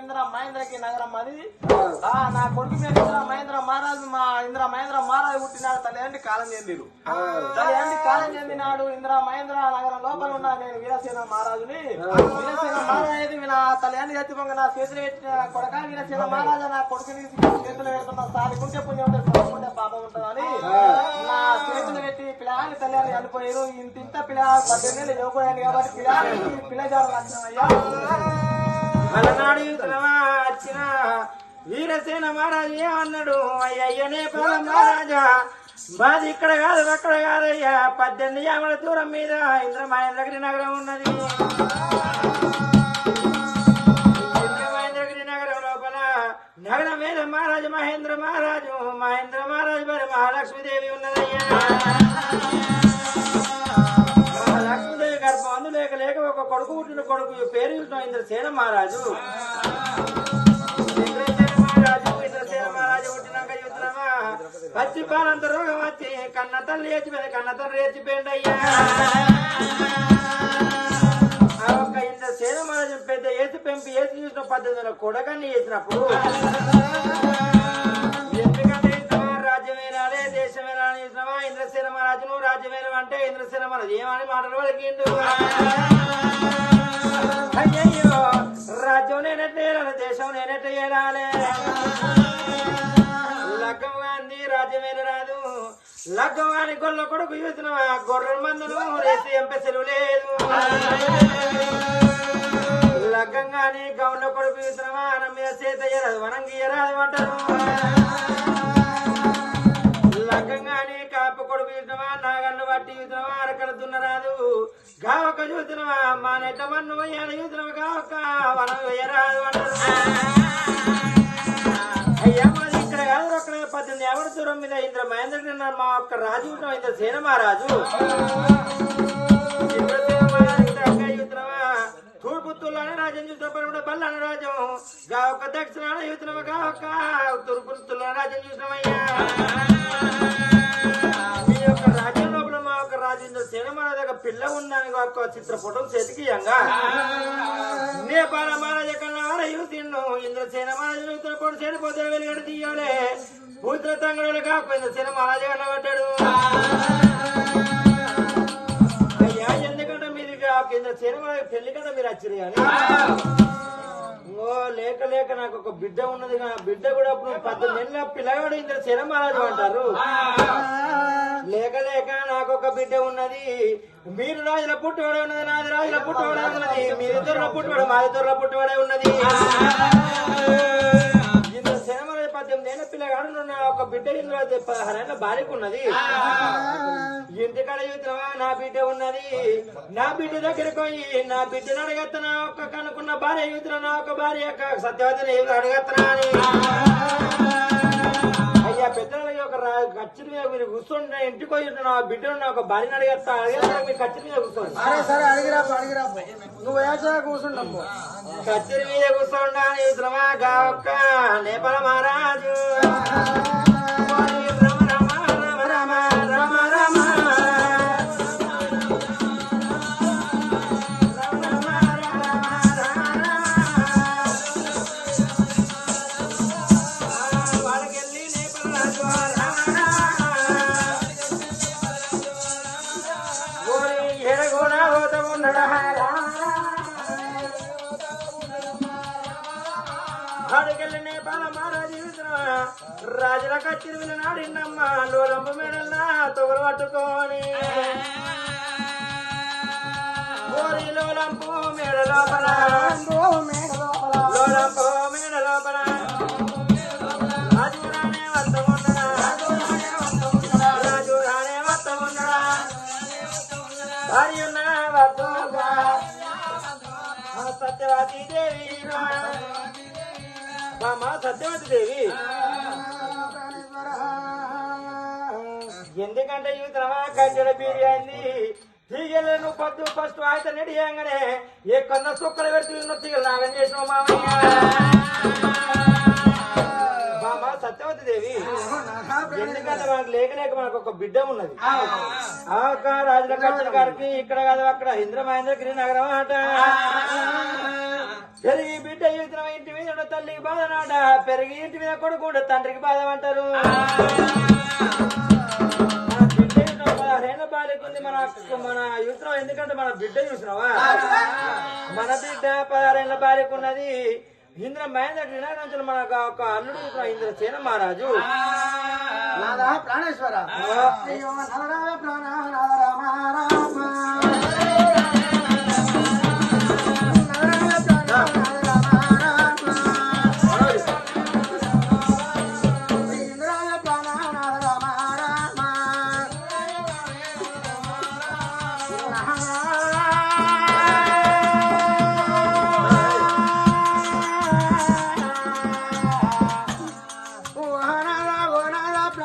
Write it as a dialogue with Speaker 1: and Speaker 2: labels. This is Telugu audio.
Speaker 1: ఇంద్ర మహేంద్రకి నగరం అది. నా కొడుకు పేరు ఇంద్ర మహేంద్ర మహారాజు. మా ఇంద్ర మహేంద్ర మహారాజు పుట్టినాడు. తల్లి కాలం చెందిడు. తల్లి కాలం చెందినాడు. ఇంద్ర మహేంద్ర నగరం లోపల ఉన్నా నేను వీరసేన మహారాజుని. వీరసేన మహారాజు నా తల్లి ఎత్తిపోగా నా చేతులు పెట్టిన కొడక వీరసేన మహారాజా నా కొడుకుని చేతులు పెడుతున్నా. సారికుంటే పుణ్యం ఉంటుంది, చదువుకుంటే పాపం ఉంటుందని నా చేతులు పెట్టి పిల్లలు తల్లి అనిపోయారు. ఇంత పిల్లలు 18 ఏళ్ళు చదువుకోయాను కాబట్టి పిల్లజాలు లక్షణమయ్యా.
Speaker 2: అలనాడు వచ్చిన వీరసేన మహారాజు ఏమన్నాడు? అయ్యయ్యనే పాల మహారాజా, మాది ఇక్కడ కాదు అక్కడ కాదయ్యా, 18 యామల దూరం మీద ఇంద్ర మహేంద్రగిరి నగరం ఉన్నది. ఇంద్ర మహేంద్రగిరి నగరం లోపల నగరం మీద మహారాజు మహేంద్ర మహారాజు మరి మహాలక్ష్మీదేవి ఉన్నదయ్యా. మహాలక్ష్మీదేవి గర్భం లేక లేక ఒక కొడుకు పుట్టిన కొడుకు పేరు చూసిన ఇంద్రసేన మహారాజు. ఇంద్రసేన మహారాజు పుట్టినాక చూస్తున్నామా పచ్చి పాలంత రోగం వచ్చి కన్న తల్లి ఏచిపోయింది. కన్న తల్లి ఏచిపోయింది అయ్యా. ఆ ఒక్క ఇంద్రసేన మహారాజు పెద్ద ఏసి పెంపి ఏసి చూసిన పద్ధతిలో కొడకన్ని చేసినప్పుడు ఎందుకంటే రాజ్యమేనాలే దేశమేనా అని చూసినావా? ఇంద్రసేన మహారాజును రాజ్యమేనం అంటే ఇంద్రసేన మహారాజు ఏమని మాటలు పలికిండు? అయ్యయ్యో, రాజ్యం నేనెట్లా ఏరాలి, దేశం నేనెట్లా ఏరాలి? లగ్గం గాంధీ రాజ్యమేన రాదు. లగ్గం గాని గొల్ల కొడుకు చూసినవా? గొర్రెల మందులు రేసి ఎంప సెలవు లేదు. లగ్గం గాని గౌన్ల కొడుకు చూసినవా? అనం మీద చేత ఎరాదు, వనం గీయరాదు అంటారు. లగ్గం గాని కాపు కొడుకు చూసినవా? నాగన్ను బట్టి చూసినవా? అరకడ దున్నరాదు. గావక చూసినవా? మా నెట్ట మన్ను వయ్యాలి చూసినవా? గావక వనం వేయరాదు అంటారు. అయ్యా మాది ఇక్కడ కాదు అక్కడ 18 యామల దూరం మీద ఇంద్ర మహేంద్ర మా ఒక్క రాజు ఇంద్రసేన మహారాజు. ఇంద్రసేన మహారాజు అక్క చూసినవా? తూర్పు తుల్లాన రాజ్యం చూసిన బల్లాన రాజ్యం. గావక దక్షిణాన చూసినవా? గావక తూర్పు తుల్లాన రాజ్యం చూసినవయ్యా. మీ యొక్క రాజ్యం లోపల మా యొక్క రాజు ఇంద్రసేన మహారాజు ఒక పిల్ల ఉందని ఒక చిత్ర ఫోటో చేతికియంగా నేపాల మహారాజ కన్నా యూతిన్ను ఇంద్రసేన మహారాజు ఉత్తర పొడి చేడిపోతే వెలుగడి తీయాలి. ఉత్తర తంగడులు కాకపోతే ఇంద్రసేన మహారాజు కన్నా పట్టాడు. అయ్యా ఎందుకంటే మీరు ఇంద్రసేన మహారాజు పెళ్లి కదా మీరు వచ్చారు కానీ ఓ లేక లేక నాకు ఒక బిడ్డ ఉన్నది. బిడ్డ కూడా అప్పుడు 18 ఏళ్ళ పిల్లగాడు ఇంద్రసేన మహారాజు అంటారు. లేక లేక నాకు ఒక బిడ్డ ఉన్నది. మీరు రాజుల పుట్టుబడే ఉన్నది, నాది రాజుల పుట్టుబడే ఉన్నది. మీరిద్దరుల పుట్టుబడే మాదిద్దరుల పుట్టుబడే ఉన్నది. ఇంద్రసేన మహారాజు 18 ఏళ్ళ పిల్లగాడు ఒక బిడ్డ 16 ఏళ్ళ భార్యకు ఉన్నది. ఇంటికాడ చూద్దామా? నా బిడ్డ ఉన్నది. నా బిడ్డ దగ్గరకు పోయి నా బిడ్డను అడగత్తనా? ఒక్క కనుకున్న భార్య చూద్దా? నా ఒక భార్య సత్యవతిని అడగత్తనా అని అయ్యా పెద్దలకి ఒక ఖర్చు మీద మీరు కూర్చోండి. ఇంటికి పోయి నా బిడ్డను ఒక భార్యను అడిగేస్తా మీరు ఖర్చు మీద కూర్చోండి.
Speaker 1: నువ్వు ఏసా కూర్చుంటాము
Speaker 2: ఖర్చు మీద కూర్చోండా అని చూద్దామా? ఒక్క నేపాల మహారాజు రాజుల కచ్చిరి నాడిన్నమ్మ లోలంపు మేడల్లా తొగలు పట్టుకొని లోలంపు మేడ లోపల లోలంపు మేడ లోపల రాజు రానే వస్తమున్నడా రాజు రానే వస్తమున్నడా భార్య ఉన్న వస్తుగా సత్యవతి దేవి మా సత్యవతి దేవి ఎందుకంటే యువతమా కంచెల బీడి అయింది. తీగలు నువ్వు పొద్దు ఫస్ట్ ఆయన నెడియంగానే ఏ కొన్న సుక్కలు పెడుతున్న తీగలు నాగం చేసిన మామయ్య మామ సత్యవతి దేవి. ఎందుకంటే మనకు లేక లేక మనకు ఒక బిడ్డ ఉన్నది. ఆ రాజుల కచ్చల గారికి ఇక్కడ కాదు అక్కడ ఇంద్ర మహేంద్రగిరి నగరం ఆట పెరిగి బిడ్డ యుద్ధం ఇంటి మీద ఉన్న తల్లికి బాధ నాట పెరిగి ఇంటి మీద కొడుకు ఉంటే తండ్రికి బాధ అంటారు. మన బిడ్డ యుద్ధం 16 బాలికుంది మన యుద్ధం. ఎందుకంటే మన బిడ్డ చూసినావా, మన బిడ్డ 16 బాలికున్నది. ఇంద్ర మహేంద్ర వినాయకుడు మనకు ఒక అల్లుడు ఇంద్ర సేన మహారాజు.
Speaker 3: నాదా ప్రాణేశ్వర అయ్యో నరరా ప్రాణ రామ రామ